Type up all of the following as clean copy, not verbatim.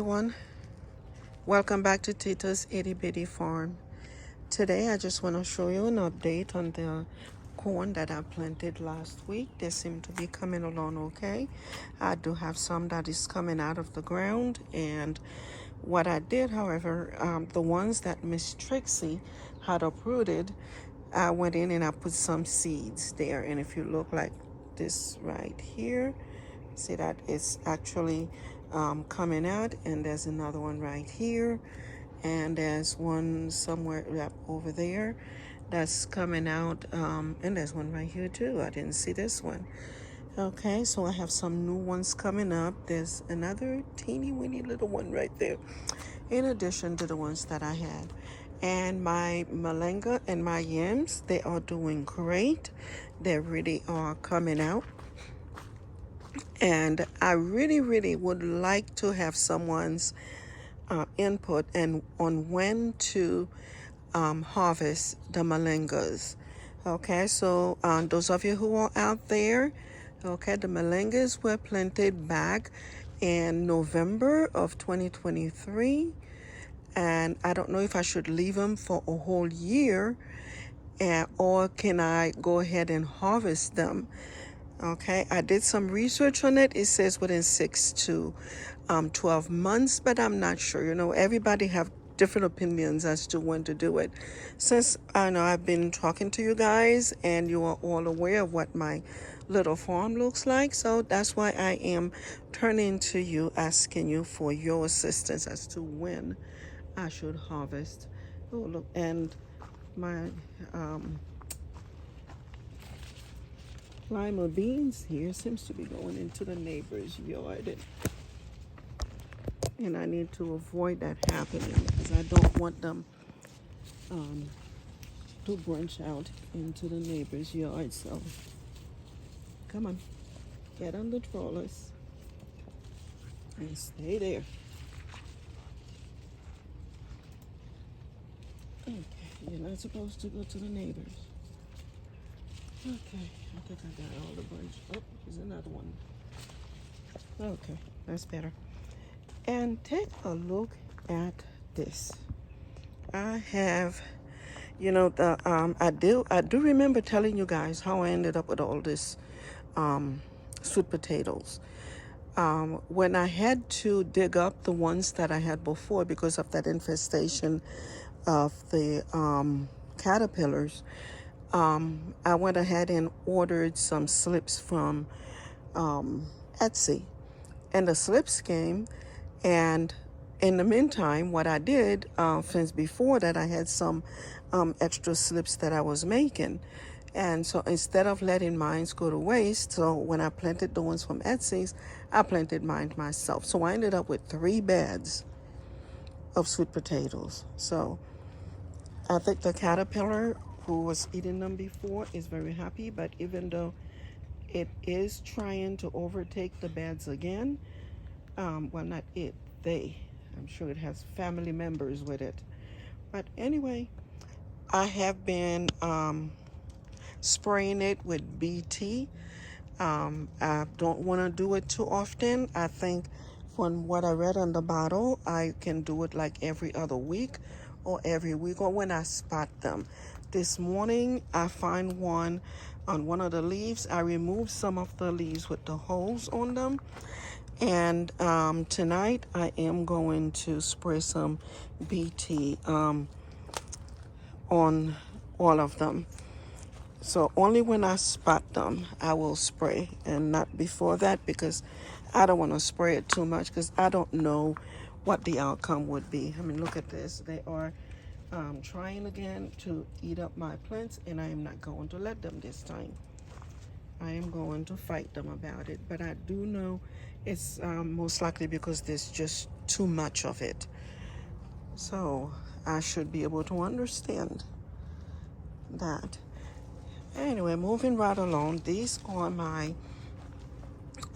Everyone, welcome back to Tita's Itty Bitty Farm. Today I just want to show you an update on the corn that I planted last week. They seem to be coming along okay. I do have some that is coming out of the ground, and what I did, however, the ones that Miss Trixie had uprooted, I went in and I put some seeds there. And if you look like this right here, see that it's actually coming out, and there's another one right here, and there's one somewhere up over there that's coming out, and there's one right here too. I didn't see this one. Okay, so I have some new ones coming up. There's another teeny weeny little one right there, in addition to the ones that I had. And my malanga and my yams, they are doing great. They really are coming out. And I really would like to have someone's input and on when to harvest the malangas. Okay, so those of you who are out there, okay, the malangas were planted back in November of 2023. And I don't know if I should leave them for a whole year, or can I go ahead and harvest them. Okay, I did some research on it. It says within 6 to 12 months, but I'm not sure. You know, everybody have different opinions as to when to do it. Since I know I've been talking to you guys and you are all aware of what my little farm looks like, so that's why I am turning to you, asking you for your assistance as to when I should harvest. Oh, look, and my lima beans here seems to be going into the neighbor's yard, and I need to avoid that happening because I don't want them to branch out into the neighbor's yard. So come on, get on the trollers and stay there. Okay, you're not supposed to go to the neighbors. Okay, I think I got all the bunch. Oh, there's another one. Okay, that's better. And take a look at this. I have, you know, I do remember telling you guys how I ended up with all this sweet potatoes. When I had to dig up the ones that I had before because of that infestation of the caterpillars, I went ahead and ordered some slips from Etsy, and the slips came. And in the meantime, what I did, since before that, I had some extra slips that I was making. And so instead of letting mine go to waste, so when I planted the ones from Etsy's, I planted mine myself. So I ended up with 3 beds of sweet potatoes. So I think the caterpillar who was eating them before is very happy, but even though it is trying to overtake the beds again, well, not it, they. I'm sure it has family members with it. But anyway, I have been spraying it with BT. I don't want to do it too often. I think from what I read on the bottle, I can do it like every other week or every week or when I spot them. This morning, I find one on one of the leaves. I removed some of the leaves with the holes on them. And tonight I am going to spray some BT on all of them. So only when I spot them I will spray, and not before that, because I don't want to spray it too much because I don't know what the outcome would be. I mean, look at this. They are trying again to eat up my plants, and I am not going to let them this time. I am going to fight them about it, but I do know it's most likely because there's just too much of it. So I should be able to understand that. Anyway, moving right along, these are my,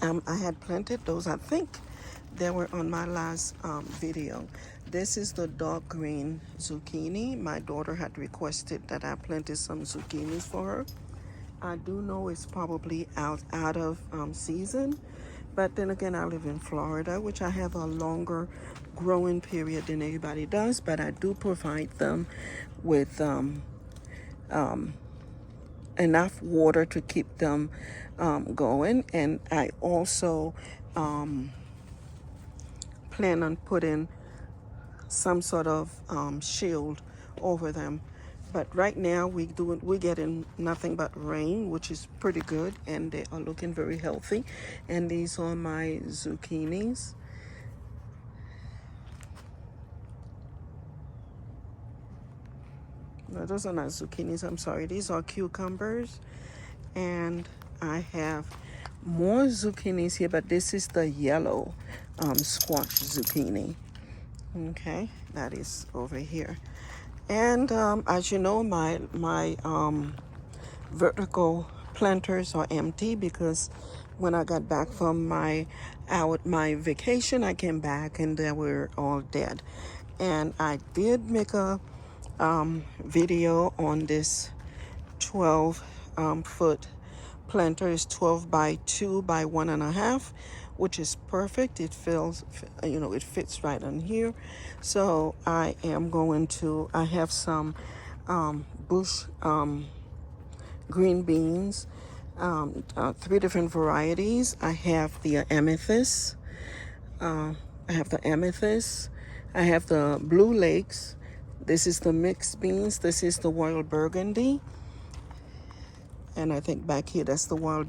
I had planted those, I think they were on my last video. This is the dark green zucchini. My daughter had requested that I planted some zucchinis for her. I do know it's probably out of season But then again, I live in Florida, which I have a longer growing period than anybody does, but I do provide them with enough water to keep them going. And I also plan on putting some sort of shield over them. But right now we're getting nothing but rain, which is pretty good, and they are looking very healthy. And these are my zucchinis. No, those are not zucchinis, I'm sorry. These are cucumbers. And I have more zucchinis here, but this is the yellow squash zucchini. Okay, that is over here. And as you know, my vertical planters are empty because when I got back from my vacation, I came back and they were all dead. And I did make a video on this 12 foot planter. Is 12 by 2 by 1.5, which is perfect. It fills, it fits right on here. So I have some bush green beans, 3 different varieties. I have the amethyst. I have the amethyst. I have the blue lakes. This is the mixed beans. This is the wild burgundy. And I think back here, that's the wild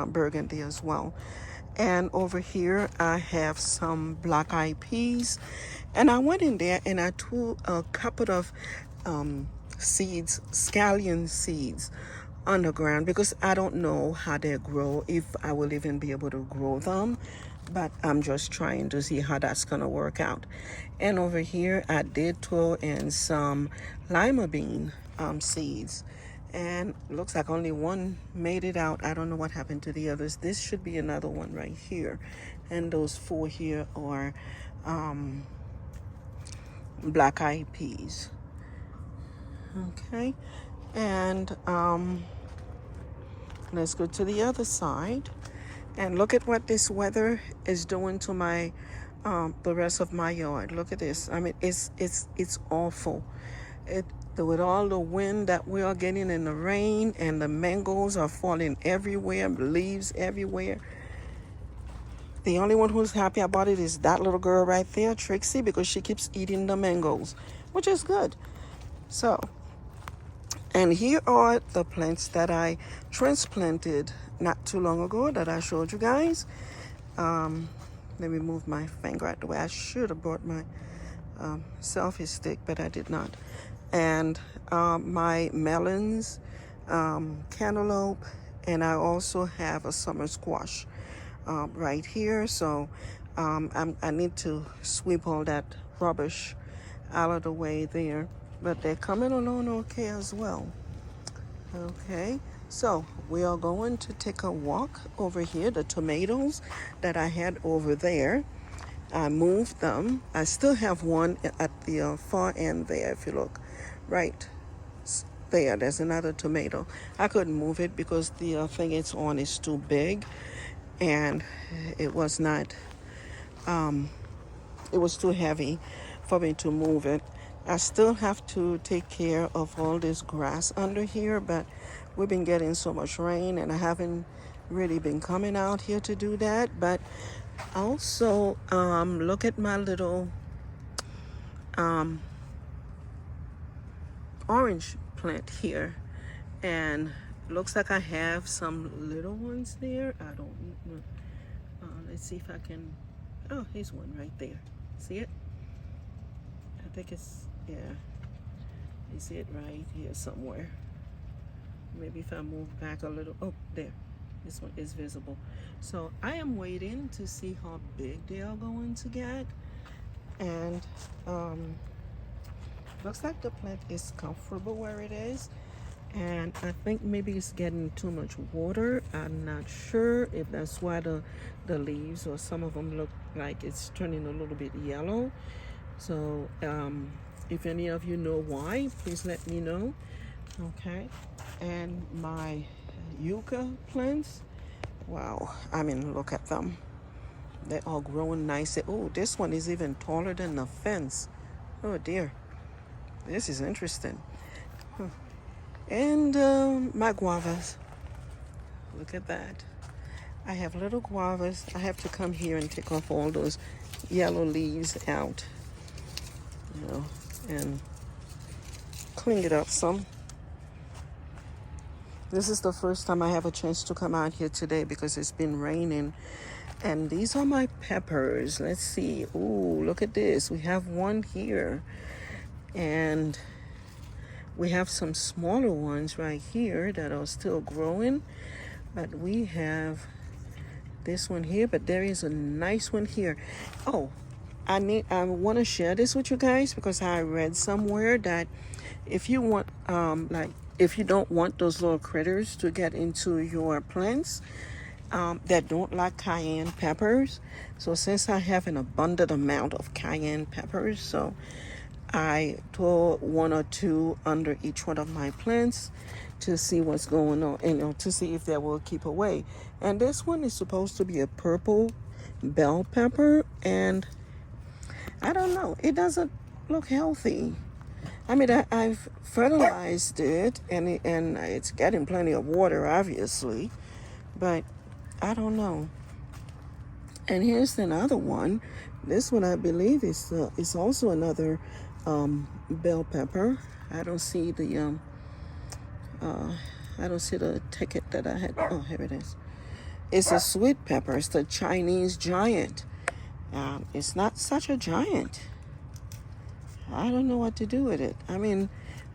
burgundy as well. And over here, I have some black-eyed peas. And I went in there and I threw a couple of seeds, scallion seeds, underground because I don't know how they grow, if I will even be able to grow them. But I'm just trying to see how that's going to work out. And over here, I did throw in some lima bean seeds. And looks like only one made it out. I don't know what happened to the others. This should be another one right here. And those 4 here are black-eyed peas. Okay. And let's go to the other side. And look at what this weather is doing to my the rest of my yard. Look at this. I mean, it's awful. With all the wind that we are getting and the rain, and the mangoes are falling everywhere, leaves everywhere. The only one who's happy about it is that little girl right there, Trixie, because she keeps eating the mangoes, which is good. So, and here are the plants that I transplanted not too long ago that I showed you guys. Let me move my finger out the way. I should have brought my selfie stick, but I did not. And my melons, cantaloupe, and I also have a summer squash right here. So I need to sweep all that rubbish out of the way there. But they're coming along okay as well. Okay, so we are going to take a walk over here. The tomatoes that I had over there, I moved them. I still have one at the far end there, if you look. Right there, there's another tomato. I couldn't move it because the thing it's on is too big, and it was not, it was too heavy for me to move it. I still have to take care of all this grass under here, but we've been getting so much rain and I haven't really been coming out here to do that. But also, look at my little orange plant here, and looks like I have some little ones there. I don't know. Let's see if I can. Oh, here's one right there. See it? I think it's, yeah, you see it right here somewhere. Maybe if I move back a little. Oh, there, this one is visible. So I am waiting to see how big they are going to get. And looks like the plant is comfortable where it is, and I think maybe it's getting too much water. I'm not sure if that's why the leaves or some of them look like it's turning a little bit yellow. So if any of you know why, please let me know. Okay. And my yucca plants, wow, I mean, look at them. They're all growing nice. Oh, this one is even taller than the fence. Oh dear, this is interesting. And my guavas. Look at that. I have little guavas. I have to come here and take off all those yellow leaves out, and clean it up some. This is the first time I have a chance to come out here today because it's been raining. And these are my peppers. Let's see. Ooh, look at this. We have one here. And we have some smaller ones right here that are still growing. But we have this one here. But there is a nice one here. Oh, I want to share this with you guys because I read somewhere that if you want, if you don't want those little critters to get into your plants that don't like cayenne peppers, so since I have an abundant amount of cayenne peppers, so I throw 1 or 2 under each one of my plants to see what's going on, and to see if they will keep away. And this one is supposed to be a purple bell pepper, and I don't know, it doesn't look healthy. I mean, I've fertilized it, and it's getting plenty of water, obviously, but I don't know. And here's another one. This one, I believe, is also another bell pepper. I don't see the ticket that I had. Oh, here it is. It's a sweet pepper. It's the Chinese giant. It's not such a giant. I don't know what to do with it. I mean,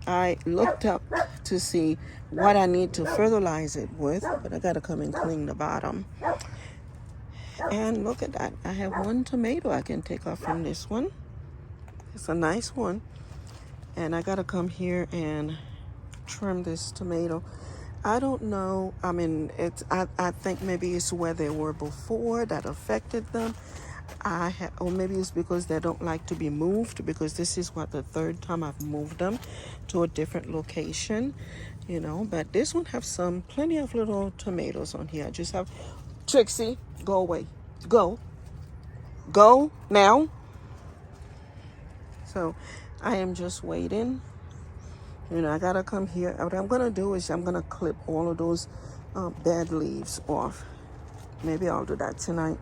I looked up to see what I need to fertilize it with, but I gotta come and clean the bottom. And look at that. I have 1 tomato I can take off from this one. It's a nice one. And I gotta come here and trim this tomato. I don't know. I mean, I think maybe it's where they were before that affected them. Or maybe it's because they don't like to be moved, because this is the 3rd time I've moved them to a different location, but this one have plenty of little tomatoes on here. I just have, Trixie, go away, go now. So I am just waiting. I gotta come here. What I'm gonna do is I'm gonna clip all of those dead leaves off. Maybe I'll do that tonight.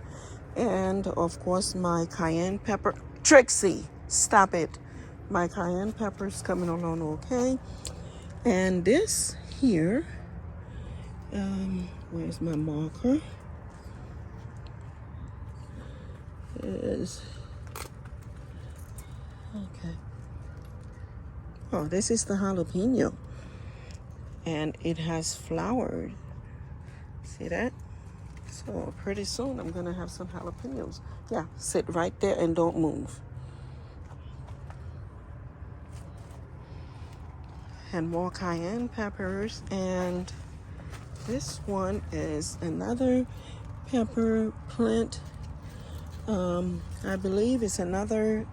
And of course, my cayenne pepper. Trixie, stop it. My cayenne pepper is coming along okay. And this here, where's my marker? Okay. Oh, this is the jalapeno. And it has flowered. See that? So pretty soon I'm gonna have some jalapenos. Yeah, sit right there and don't move. And more cayenne peppers. And this one is another pepper plant. I believe it's another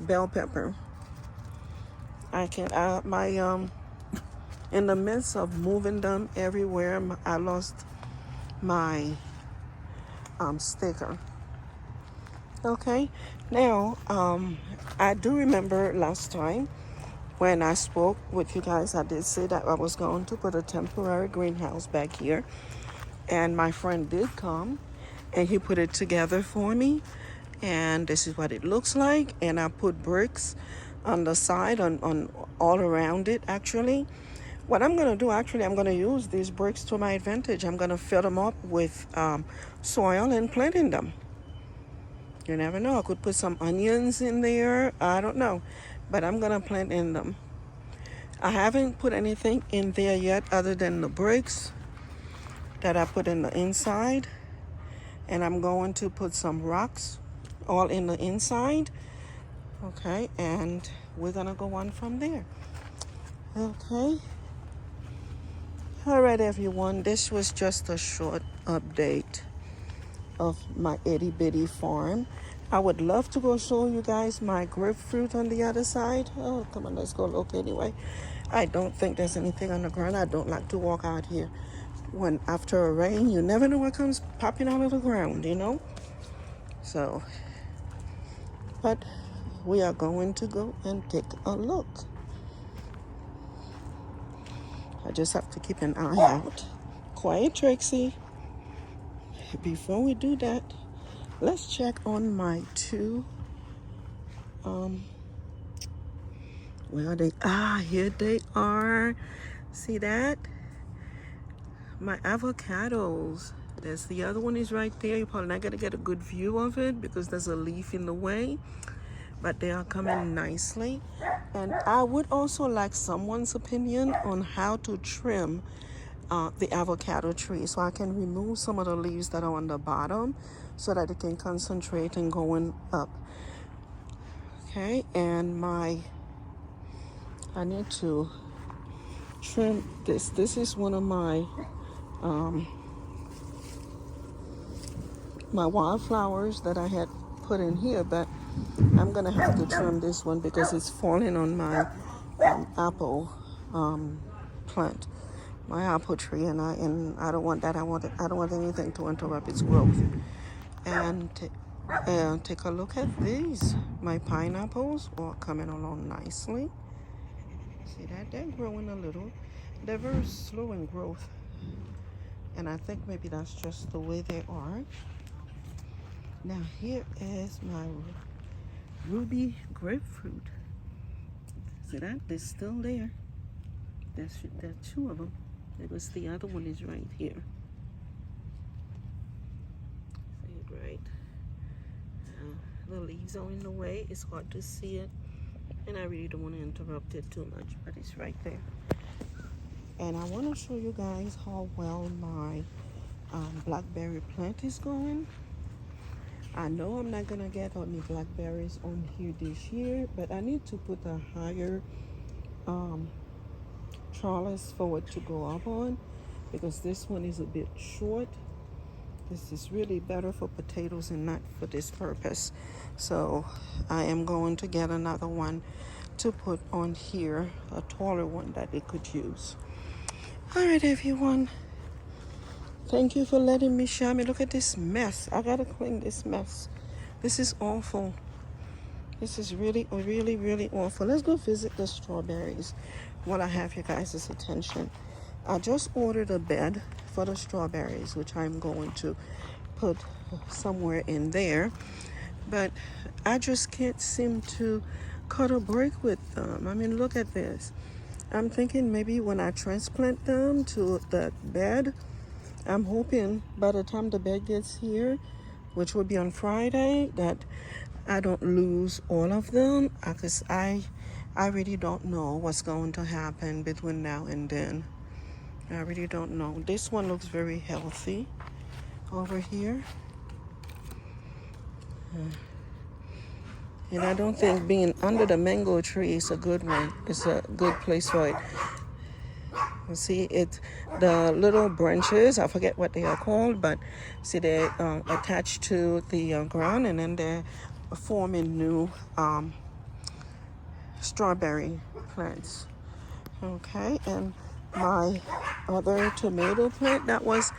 bell pepper. In the midst of moving them everywhere, I lost my sticker. Okay, now I do remember last time when I spoke with you guys, I did say that I was going to put a temporary greenhouse back here, and my friend did come and he put it together for me, and this is what it looks like. And I put bricks on the side, on all around it. Actually, what I'm going to do, I'm going to use these bricks to my advantage. I'm going to fill them up with soil and plant in them. You never know. I could put some onions in there. I don't know. But I'm going to plant in them. I haven't put anything in there yet other than the bricks that I put in the inside. And I'm going to put some rocks all in the inside. Okay. And we're going to go on from there. Okay. All right, everyone. This was just a short update of my itty bitty farm. I would love to go show you guys my grapefruit on the other side. Oh, come on, let's go look anyway. I don't think there's anything on the ground. I don't like to walk out here when after a rain, you never know what comes popping out of the ground, you know? So, but we are going to go and take a look. I just have to keep an eye out. Quiet, Trixie. Before we do that, let's check on my two, where are they? Here they are. See that? My avocados. There's the other one is right there. You're probably not going to get a good view of it because there's a leaf in the way, but they are coming nicely. And I would also like someone's opinion on how to trim the avocado tree, so I can remove some of the leaves that are on the bottom so that it can concentrate and going up. Okay, and I need to trim this. This is one of my my wildflowers that I had put in here, but I'm gonna have to trim this one because it's falling on my apple plant, my apple tree, and I don't want that. I don't want anything to interrupt its growth. And take a look at these. My pineapples are coming along nicely. See that? They're growing a little. They're very slow in growth, and I think maybe that's just the way they are. Now here is my ruby grapefruit. See that? They're still there. There are two of them. It was the other one is right here. See it right? The leaves are in the way. It's hard to see it, and I really don't want to interrupt it too much, but it's right there. And I want to show you guys how well my blackberry plant is going. I know I'm not gonna get any blackberries on here this year, but I need to put a higher trellis for it to go up on, because this one is a bit short. This is really better for potatoes and not for this purpose. So I am going to get another one to put on here, a taller one that they could use. All right, everyone. Thank you for letting me share. Look at this mess. I gotta clean this mess. This is awful. This is really, really, really awful. Let's go visit the strawberries while I have you guys' attention. I just ordered a bed for the strawberries, which I'm going to put somewhere in there. But I just can't seem to cut a break with them. I mean, look at this. I'm thinking maybe when I transplant them to the bed, I'm hoping by the time the bed gets here, which will be on Friday, that I don't lose all of them, because I really don't know what's going to happen between now and then. I really don't know. This one looks very healthy over here. And I don't think being under the mango tree is a good one. It's a good place for it. You see it, the little branches, I forget what they are called, but see they're attached to the ground, and then they're forming new strawberry plants. Okay, and my other tomato plant that was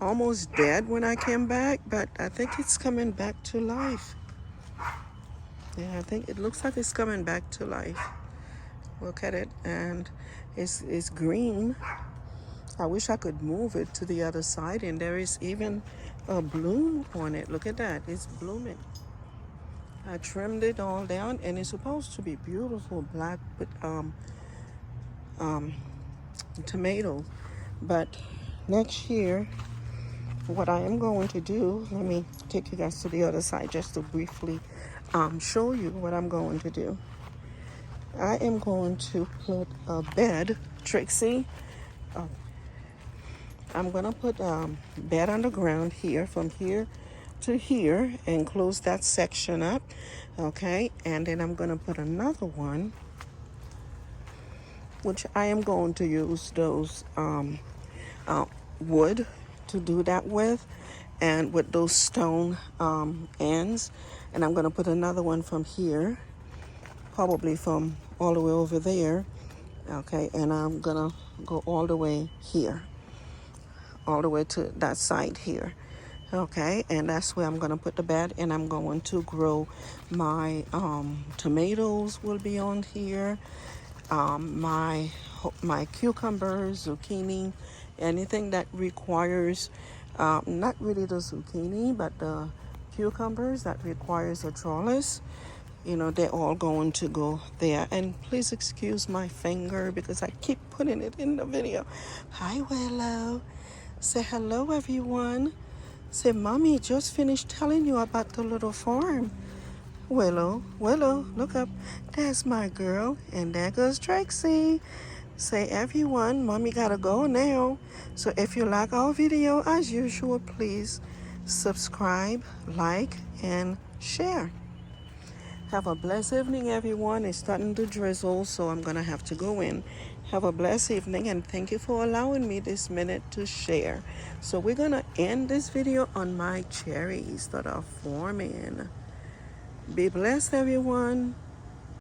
almost dead when I came back, but I think it's coming back to life. Yeah, I think it looks like it's coming back to life. Look at it, and it's green. I wish I could move it to the other side, and there is even a bloom on it. Look at that, it's blooming. I trimmed it all down, and it's supposed to be beautiful black with tomato. But next year, what I am going to do, let me take you guys to the other side just to briefly show you what I'm going to do. I am going to put a bed, Trixie. I'm going to put a bed on the ground here, from here to here, and close that section up. Okay, and then I'm going to put another one, which I am going to use those wood to do that with, and with those stone ends. And I'm going to put another one from here, probably from all the way over there. Okay, and I'm gonna go all the way here. all the way to that side here. Okay, and that's where I'm going to put the bed, and I'm going to grow my tomatoes will be on here, my cucumbers, zucchini, anything that requires not really the zucchini but the cucumbers that requires a trellis, you know, they're all going to go there. And please excuse my finger because I keep putting it in the video. Hi Willow, say hello everyone. Say mommy just finished telling you about the little farm. Willow, look up. That's my girl. And there goes Trixie. Say everyone, mommy gotta go now. So if you like our video, as usual, please subscribe, like, and share. Have a blessed evening, everyone. It's starting to drizzle, so I'm gonna have to go in. Have a blessed evening, and thank you for allowing me this minute to share. So we're gonna end this video on my cherries that are forming. Be blessed, everyone.